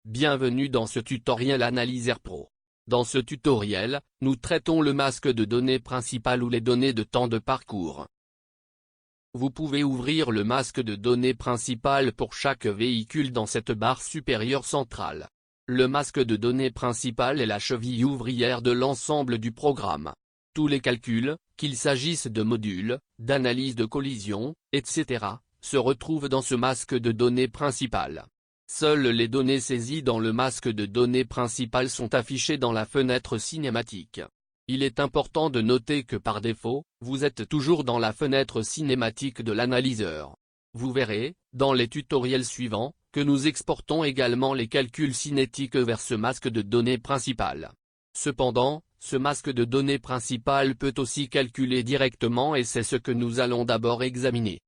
Bienvenue dans ce tutoriel Analyzer Pro. Dans ce tutoriel, nous traitons le masque de données principal ou les données de temps de parcours. Vous pouvez ouvrir le masque de données principal pour chaque véhicule dans cette barre supérieure centrale. Le masque de données principal est la cheville ouvrière de l'ensemble du programme. Tous les calculs, qu'il s'agisse de modules, d'analyse de collision, etc., se retrouvent dans ce masque de données principal. Seules les données saisies dans le masque de données principal sont affichées dans la fenêtre cinématique. Il est important de noter que par défaut, vous êtes toujours dans la fenêtre cinématique de l'analyseur. Vous verrez, dans les tutoriels suivants, que nous exportons également les calculs cinétiques vers ce masque de données principal. Cependant, ce masque de données principal peut aussi calculer directement et c'est ce que nous allons d'abord examiner.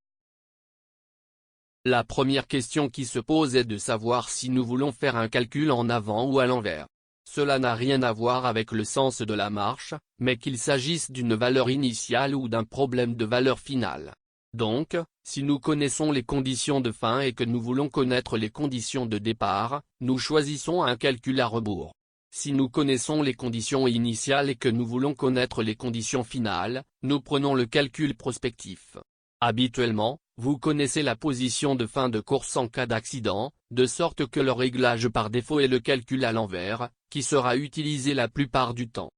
La première question qui se pose est de savoir si nous voulons faire un calcul en avant ou à l'envers. Cela n'a rien à voir avec le sens de la marche, mais qu'il s'agisse d'une valeur initiale ou d'un problème de valeur finale. Donc, si nous connaissons les conditions de fin et que nous voulons connaître les conditions de départ, nous choisissons un calcul à rebours. Si nous connaissons les conditions initiales et que nous voulons connaître les conditions finales, nous prenons le calcul prospectif. Habituellement, vous connaissez la position de fin de course en cas d'accident, de sorte que le réglage par défaut est le calcul à l'envers, qui sera utilisé la plupart du temps.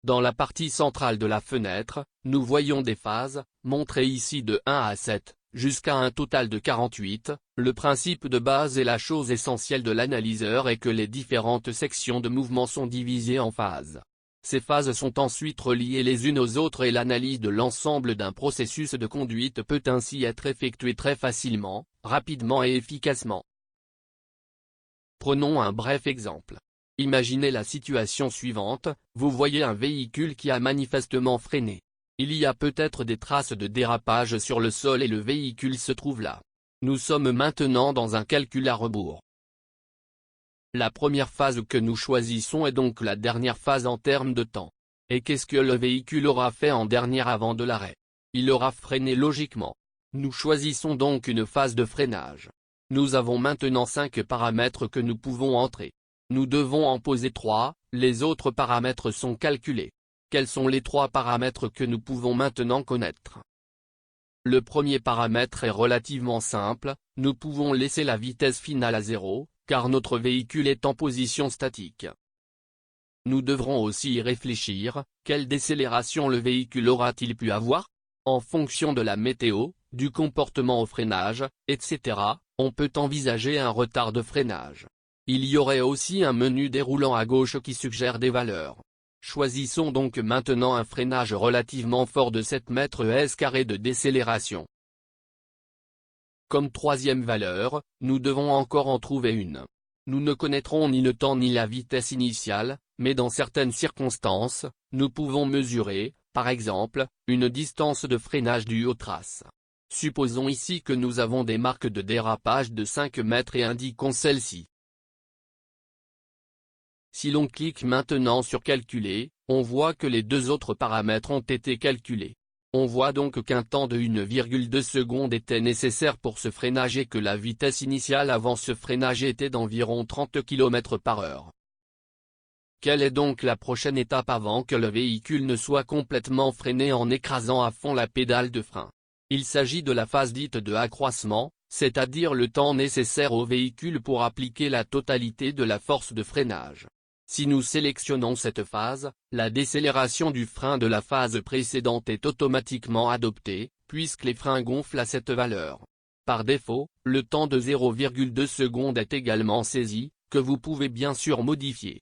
Dans la partie centrale de la fenêtre, nous voyons des phases, montrées ici de 1 à 7, jusqu'à un total de 48, le principe de base et la chose essentielle de l'analyseur est que les différentes sections de mouvement sont divisées en phases. Ces phases sont ensuite reliées les unes aux autres et l'analyse de l'ensemble d'un processus de conduite peut ainsi être effectuée très facilement, rapidement et efficacement. Prenons un bref exemple. Imaginez la situation suivante, vous voyez un véhicule qui a manifestement freiné. Il y a peut-être des traces de dérapage sur le sol et le véhicule se trouve là. Nous sommes maintenant dans un calcul à rebours. La première phase que nous choisissons est donc la dernière phase en termes de temps. Et qu'est-ce que le véhicule aura fait en dernier avant de l'arrêt? Il aura freiné logiquement. Nous choisissons donc une phase de freinage. Nous avons maintenant 5 paramètres que nous pouvons entrer. Nous devons en poser 3, les autres paramètres sont calculés. Quels sont les 3 paramètres que nous pouvons maintenant connaître? Le premier paramètre est relativement simple, nous pouvons laisser la vitesse finale à 0, car notre véhicule est en position statique. Nous devrons aussi y réfléchir, quelle décélération le véhicule aura-t-il pu avoir? En fonction de la météo, du comportement au freinage, etc., on peut envisager un retard de freinage. Il y aurait aussi un menu déroulant à gauche qui suggère des valeurs. Choisissons donc maintenant un freinage relativement fort de 7 m² de décélération. Comme troisième valeur, nous devons encore en trouver une. Nous ne connaîtrons ni le temps ni la vitesse initiale, mais dans certaines circonstances, nous pouvons mesurer, par exemple, une distance de freinage due aux traces. Supposons ici que nous avons des marques de dérapage de 5 mètres et indiquons celles-ci. Si l'on clique maintenant sur Calculer, on voit que les 2 autres paramètres ont été calculés. On voit donc qu'un temps de 1,2 secondes était nécessaire pour ce freinage et que la vitesse initiale avant ce freinage était d'environ 30 km/h. Quelle est donc la prochaine étape avant que le véhicule ne soit complètement freiné en écrasant à fond la pédale de frein? Il s'agit de la phase dite de accroissement, c'est-à-dire le temps nécessaire au véhicule pour appliquer la totalité de la force de freinage. Si nous sélectionnons cette phase, la décélération du frein de la phase précédente est automatiquement adoptée, puisque les freins gonflent à cette valeur. Par défaut, le temps de 0,2 secondes est également saisi, que vous pouvez bien sûr modifier.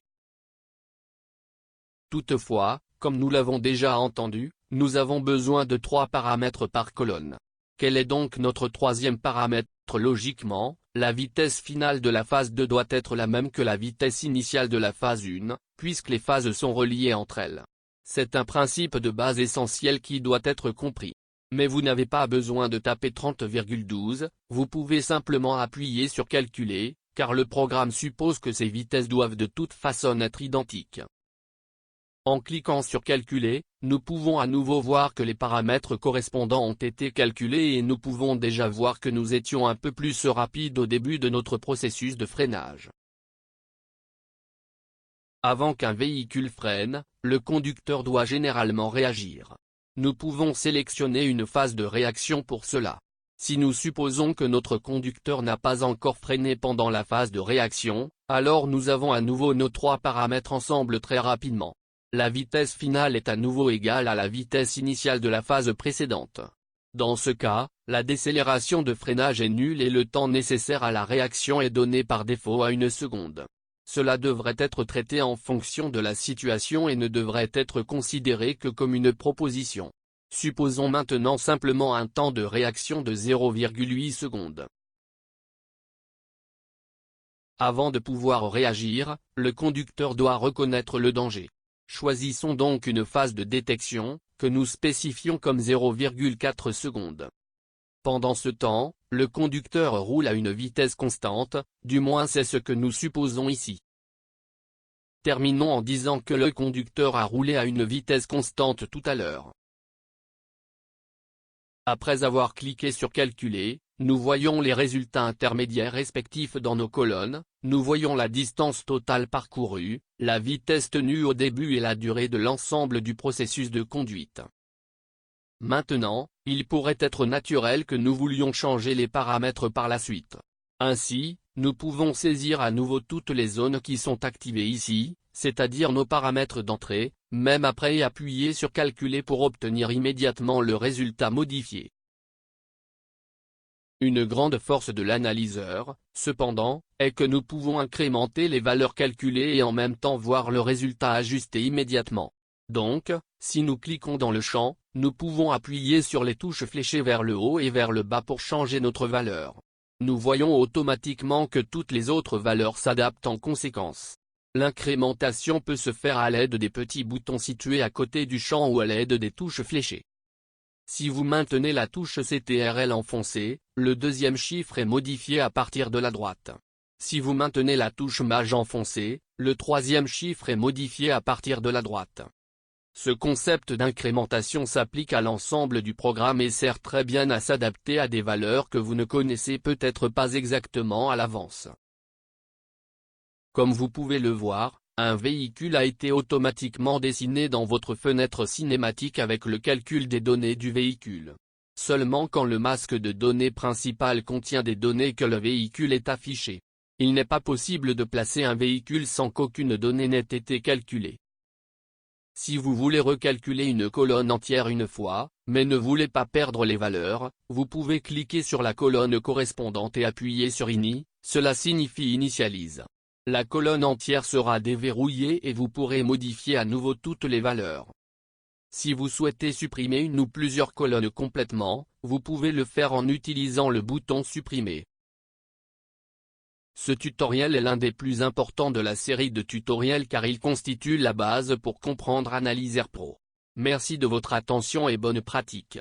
Toutefois, comme nous l'avons déjà entendu, nous avons besoin de 3 paramètres par colonne. Quel est donc notre troisième paramètre? Logiquement, la vitesse finale de la phase 2 doit être la même que la vitesse initiale de la phase 1, puisque les phases sont reliées entre elles. C'est un principe de base essentiel qui doit être compris. Mais vous n'avez pas besoin de taper 30,12, vous pouvez simplement appuyer sur Calculer, car le programme suppose que ces vitesses doivent de toute façon être identiques. En cliquant sur Calculer, nous pouvons à nouveau voir que les paramètres correspondants ont été calculés et nous pouvons déjà voir que nous étions un peu plus rapides au début de notre processus de freinage. Avant qu'un véhicule freine, le conducteur doit généralement réagir. Nous pouvons sélectionner une phase de réaction pour cela. Si nous supposons que notre conducteur n'a pas encore freiné pendant la phase de réaction, alors nous avons à nouveau nos trois paramètres ensemble très rapidement. La vitesse finale est à nouveau égale à la vitesse initiale de la phase précédente. Dans ce cas, la décélération de freinage est nulle et le temps nécessaire à la réaction est donné par défaut à 1 seconde. Cela devrait être traité en fonction de la situation et ne devrait être considéré que comme une proposition. Supposons maintenant simplement un temps de réaction de 0,8 secondes. Avant de pouvoir réagir, le conducteur doit reconnaître le danger. Choisissons donc une phase de détection, que nous spécifions comme 0,4 secondes. Pendant ce temps, le conducteur roule à une vitesse constante, du moins c'est ce que nous supposons ici. Terminons en disant que le conducteur a roulé à une vitesse constante tout à l'heure. Après avoir cliqué sur Calculer, nous voyons les résultats intermédiaires respectifs dans nos colonnes, nous voyons la distance totale parcourue, la vitesse tenue au début et la durée de l'ensemble du processus de conduite. Maintenant, il pourrait être naturel que nous voulions changer les paramètres par la suite. Ainsi, nous pouvons saisir à nouveau toutes les zones qui sont activées ici, c'est-à-dire nos paramètres d'entrée, même après appuyer sur Calculer pour obtenir immédiatement le résultat modifié. Une grande force de l'analyseur, cependant, est que nous pouvons incrémenter les valeurs calculées et en même temps voir le résultat ajusté immédiatement. Donc, si nous cliquons dans le champ, nous pouvons appuyer sur les touches fléchées vers le haut et vers le bas pour changer notre valeur. Nous voyons automatiquement que toutes les autres valeurs s'adaptent en conséquence. L'incrémentation peut se faire à l'aide des petits boutons situés à côté du champ ou à l'aide des touches fléchées. Si vous maintenez la touche CTRL enfoncée, le deuxième chiffre est modifié à partir de la droite. Si vous maintenez la touche Maj enfoncée, le troisième chiffre est modifié à partir de la droite. Ce concept d'incrémentation s'applique à l'ensemble du programme et sert très bien à s'adapter à des valeurs que vous ne connaissez peut-être pas exactement à l'avance. Comme vous pouvez le voir, un véhicule a été automatiquement dessiné dans votre fenêtre cinématique avec le calcul des données du véhicule. Seulement quand le masque de données principal contient des données que le véhicule est affiché. Il n'est pas possible de placer un véhicule sans qu'aucune donnée n'ait été calculée. Si vous voulez recalculer une colonne entière une fois, mais ne voulez pas perdre les valeurs, vous pouvez cliquer sur la colonne correspondante et appuyer sur Ini, cela signifie Initialize. La colonne entière sera déverrouillée et vous pourrez modifier à nouveau toutes les valeurs. Si vous souhaitez supprimer une ou plusieurs colonnes complètement, vous pouvez le faire en utilisant le bouton Supprimer. Ce tutoriel est l'un des plus importants de la série de tutoriels car il constitue la base pour comprendre Analyzer Pro. Merci de votre attention et bonne pratique.